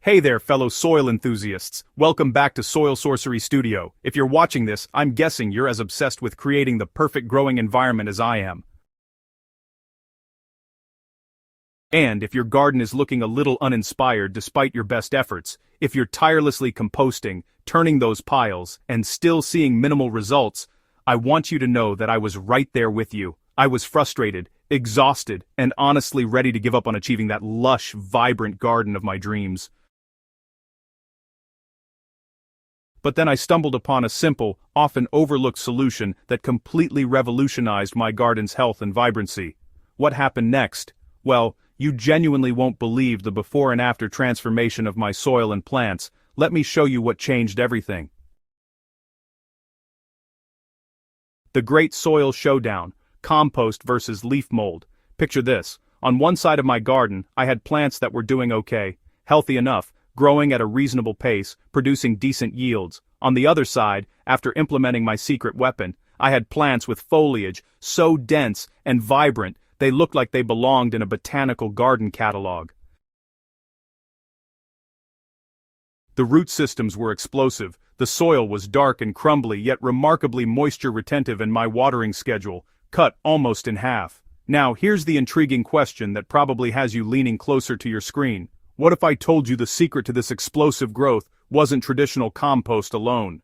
Hey there, fellow soil enthusiasts. Welcome back to Soil Sorcery Studio. If you're watching this, I'm guessing you're as obsessed with creating the perfect growing environment as I am. And if your garden is looking a little uninspired despite your best efforts, if you're tirelessly composting, turning those piles, and still seeing minimal results, I want you to know that I was right there with you. I was frustrated, exhausted, and honestly ready to give up on achieving that lush, vibrant garden of my dreams. But then I stumbled upon a simple, often overlooked solution that completely revolutionized my garden's health and vibrancy. What happened next? Well, you genuinely won't believe the before and after transformation of my soil and plants. Let me show you what changed everything. The Great Soil Showdown: Compost versus Leaf Mold. Picture this. On one side of my garden, I had plants that were doing okay, healthy enough, growing at a reasonable pace, producing decent yields. On the other side, after implementing my secret weapon, I had plants with foliage so dense and vibrant they looked like they belonged in a botanical garden catalog. The root systems were explosive, the soil was dark and crumbly yet remarkably moisture-retentive, and my watering schedule cut almost in half. Now here's the intriguing question that probably has you leaning closer to your screen. What if I told you the secret to this explosive growth wasn't traditional compost alone?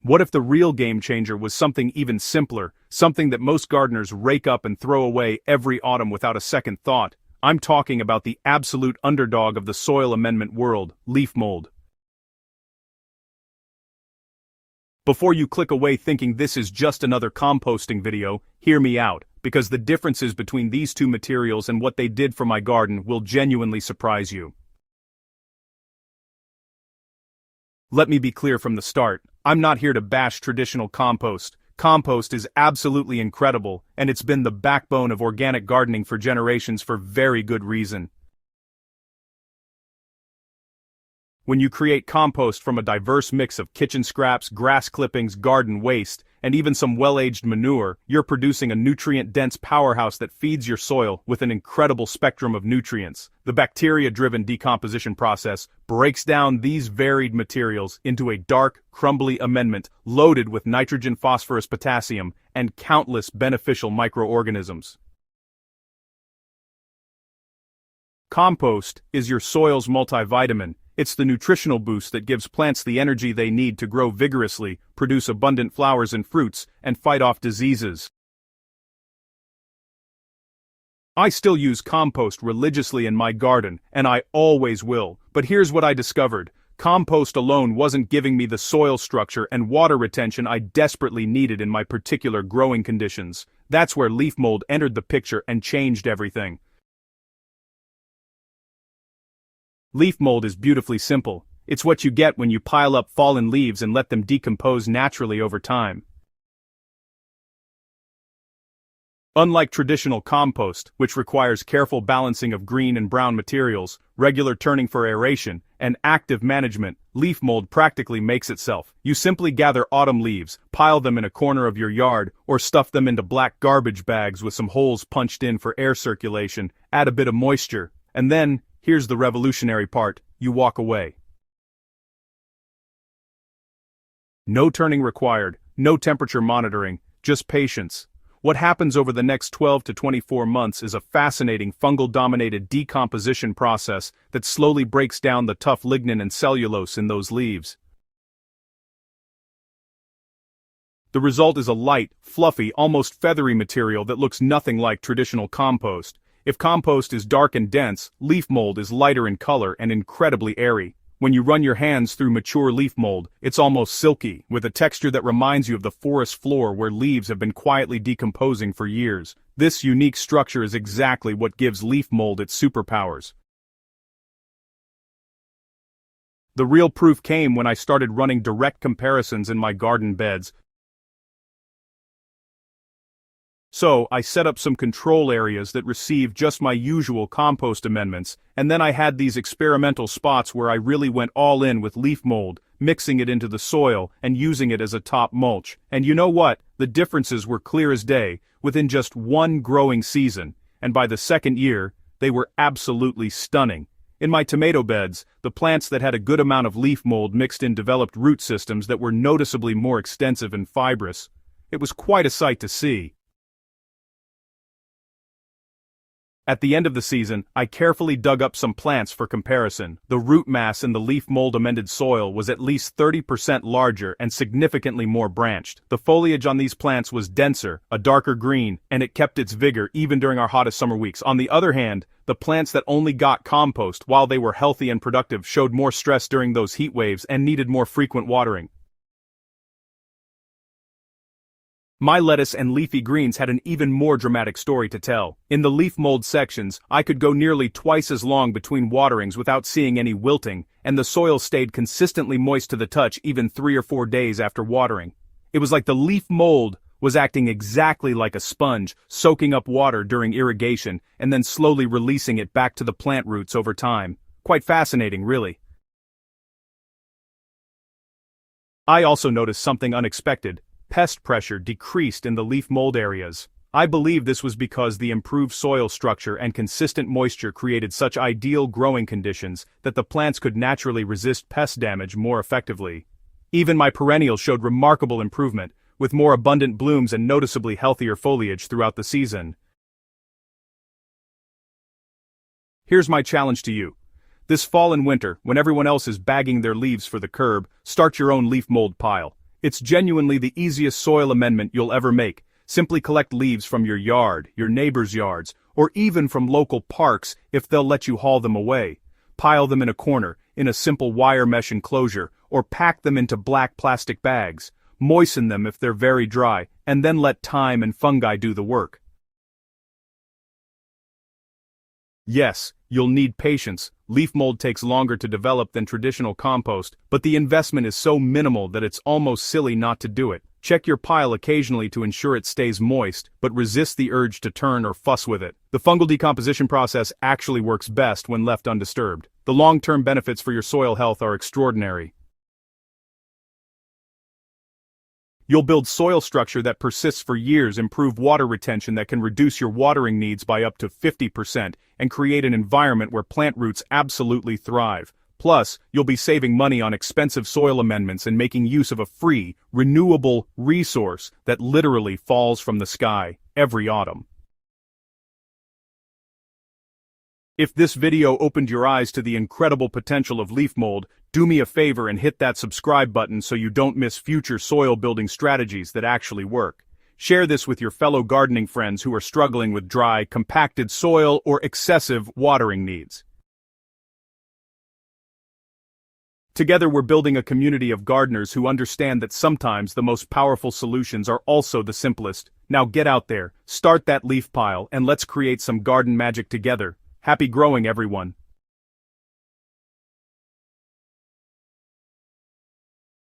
What if the real game changer was something even simpler, something that most gardeners rake up and throw away every autumn without a second thought? I'm talking about the absolute underdog of the soil amendment world, leaf mold. Before you click away thinking this is just another composting video, hear me out, because the differences between these two materials and what they did for my garden will genuinely surprise you. Let me be clear from the start, I'm not here to bash traditional compost. Compost is absolutely incredible, and it's been the backbone of organic gardening for generations for very good reason. When you create compost from a diverse mix of kitchen scraps, grass clippings, garden waste, and even some well-aged manure, you're producing a nutrient-dense powerhouse that feeds your soil with an incredible spectrum of nutrients. The bacteria-driven decomposition process breaks down these varied materials into a dark, crumbly amendment loaded with nitrogen, phosphorus, potassium, and countless beneficial microorganisms. Compost is your soil's multivitamin. It's the nutritional boost that gives plants the energy they need to grow vigorously, produce abundant flowers and fruits, and fight off diseases. I still use compost religiously in my garden, and I always will, but here's what I discovered. Compost alone wasn't giving me the soil structure and water retention I desperately needed in my particular growing conditions. That's where leaf mold entered the picture and changed everything. Leaf mold is beautifully simple. It's what you get when you pile up fallen leaves and let them decompose naturally over time. Unlike traditional compost, which requires careful balancing of green and brown materials, regular turning for aeration, and active management, leaf mold practically makes itself. You simply gather autumn leaves, pile them in a corner of your yard, or stuff them into black garbage bags with some holes punched in for air circulation, add a bit of moisture, and then, here's the revolutionary part, you walk away. No turning required, no temperature monitoring, just patience. What happens over the next 12 to 24 months is a fascinating fungal-dominated decomposition process that slowly breaks down the tough lignin and cellulose in those leaves. The result is a light, fluffy, almost feathery material that looks nothing like traditional compost. If compost is dark and dense, leaf mold is lighter in color and incredibly airy. When you run your hands through mature leaf mold, it's almost silky, with a texture that reminds you of the forest floor where leaves have been quietly decomposing for years. This unique structure is exactly what gives leaf mold its superpowers. The real proof came when I started running direct comparisons in my garden beds. So, I set up some control areas that receive just my usual compost amendments, and then I had these experimental spots where I really went all in with leaf mold, mixing it into the soil and using it as a top mulch. And you know what? The differences were clear as day, within just one growing season, and by the second year, they were absolutely stunning. In my tomato beds, the plants that had a good amount of leaf mold mixed in developed root systems that were noticeably more extensive and fibrous. It was quite a sight to see. At the end of the season, I carefully dug up some plants for comparison. The root mass in the leaf mold-amended soil was at least 30% larger and significantly more branched. The foliage on these plants was denser, a darker green, and it kept its vigor even during our hottest summer weeks. On the other hand, the plants that only got compost, while they were healthy and productive, showed more stress during those heat waves and needed more frequent watering. My lettuce and leafy greens had an even more dramatic story to tell. In the leaf mold sections, I could go nearly twice as long between waterings without seeing any wilting, and the soil stayed consistently moist to the touch even 3 or 4 days after watering. It was like the leaf mold was acting exactly like a sponge, soaking up water during irrigation and then slowly releasing it back to the plant roots over time. Quite fascinating, really. I also noticed something unexpected. Pest pressure decreased in the leaf mold areas. I believe this was because the improved soil structure and consistent moisture created such ideal growing conditions that the plants could naturally resist pest damage more effectively. Even my perennials showed remarkable improvement, with more abundant blooms and noticeably healthier foliage throughout the season. Here's my challenge to you. This fall and winter, when everyone else is bagging their leaves for the curb, start your own leaf mold pile. It's genuinely the easiest soil amendment you'll ever make. Simply collect leaves from your yard, your neighbors' yards, or even from local parks if they'll let you haul them away. Pile them in a corner, in a simple wire mesh enclosure, or pack them into black plastic bags. Moisten them if they're very dry, and then let time and fungi do the work. Yes, you'll need patience. Leaf mold takes longer to develop than traditional compost, but the investment is so minimal that it's almost silly not to do it. Check your pile occasionally to ensure it stays moist, but resist the urge to turn or fuss with it. The fungal decomposition process actually works best when left undisturbed. The long-term benefits for your soil health are extraordinary. You'll build soil structure that persists for years, improve water retention that can reduce your watering needs by up to 50%, and create an environment where plant roots absolutely thrive. Plus, you'll be saving money on expensive soil amendments and making use of a free, renewable resource that literally falls from the sky every autumn. If this video opened your eyes to the incredible potential of leaf mold, do me a favor and hit that subscribe button so you don't miss future soil building strategies that actually work. Share this with your fellow gardening friends who are struggling with dry, compacted soil or excessive watering needs. Together we're building a community of gardeners who understand that sometimes the most powerful solutions are also the simplest. Now get out there, start that leaf pile, and let's create some garden magic together. Happy growing, everyone.